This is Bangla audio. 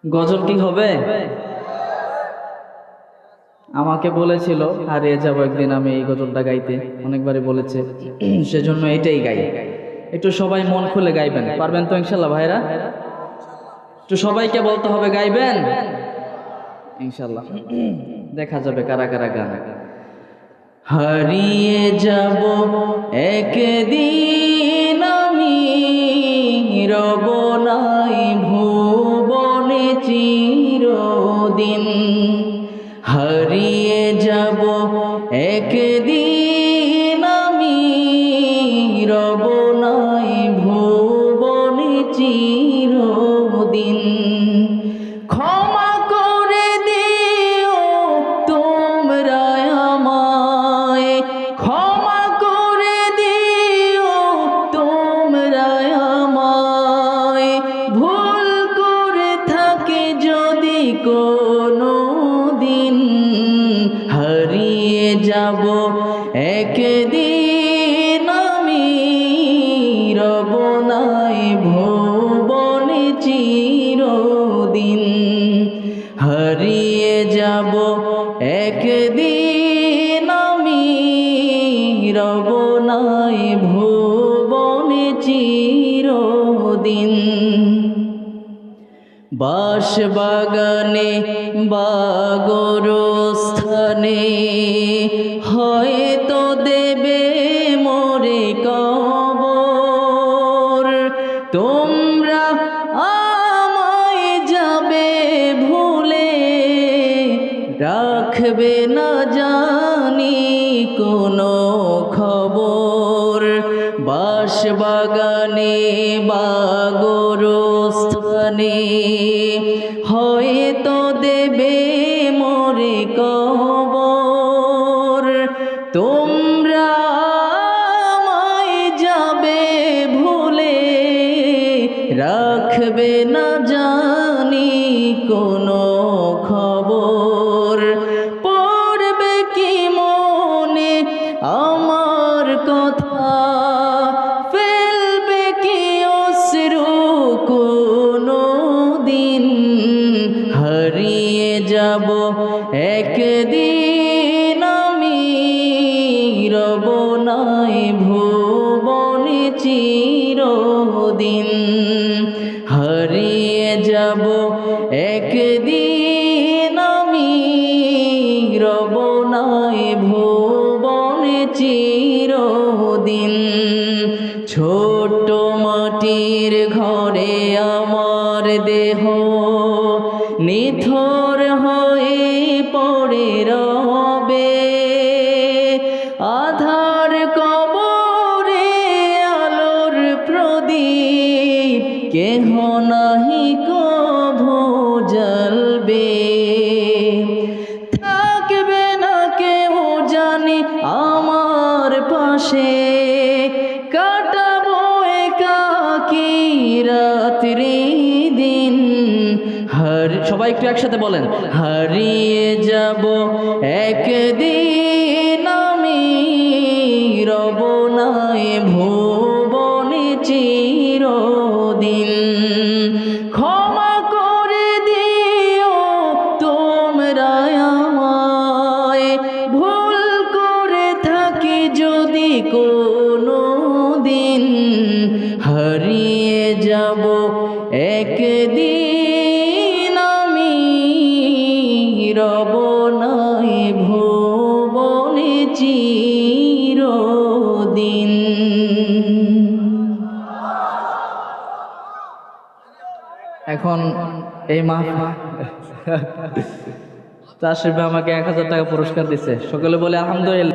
গজল কি হবে? আমাকে বলেছিল হারিয়ে যাবো একদিন আমি এই গজলটা গাইতে, অনেকবারই বলেছে, সেজন্য এটাই গাই। একটু সবাই মন খুলে গাইবেন, পারবেন তো ইনশাল্লাহ ভাইরা? একটু সবাইকে বলতে হবে গাইবেন ইনশাল্লাহ, দেখা যাবে কারা কারা গান। হারিয়ে যাব একদিন আমি, রব নাই ভুবনে চিরদিন। হারিয়ে যাব একদিন আমি, রব নাই ভুবনে চিরদিন। ক্ষমা করে দিও তোমরা আমায়, ক্ষমা করে দিও তোমরা আমায়, ভুল করে থাকে যদি কোনো দিন। হারিয়ে যাব একদিন আমি, রব নাই ভুবনে চিরদিন। হারিয়ে যাব একদিন আমি, রব নাই ভুবনে চিরদিন। বাঁশবাগানে বা গোরস্থানে হয়তো দেবে মোরে কবর। তোমরা আমায় যাবে ভুলে, রাখবে না জানি কোনো খবর। বাঁশবাগানে বা গোরস্থানে হয়তো দেবে মোরে কবর। তোমরা আমায় যাবে ভুলে, রাখবে না জানি কোনো খবর। পড়বে কি মনে আমার কথা, ফেলবে কি অশ্রু কোনো দিন। হারিয়ে যাব একদিন আমি, রব নাই ভুবনে চিরদিন। হারিয়ে যাব একদিন আমি, রব নাই ভুবনে চিরদিন। ছোট মাটির ঘরে আমার দেহ নিথর হয়ে পড়ে রবে, আধার কবরে আলোর প্রদীপ কেহ নাহি কভু জ্বলবে। থাকবে না কেউ জানি আমার পাশে, কাটাবো একাকী রাত্রি দিন। সবাই একটু একসাথে বলেন, হারিয়ে যাব একদিন আমি, রব নাই ভুবনে চিরদিন। ক্ষমা করে দিও তোমরা আমায়, ভুল করে থাকি যদি কোনো দিন। হারিয়ে যাব একদিন আমি, রব নাই ভুবনে চিরদিন। এখন এই তাশরিফ আমাকে 1000 টাকা পুরস্কার দিচ্ছে, সকলে বলে আলহামদুলিল্লাহ।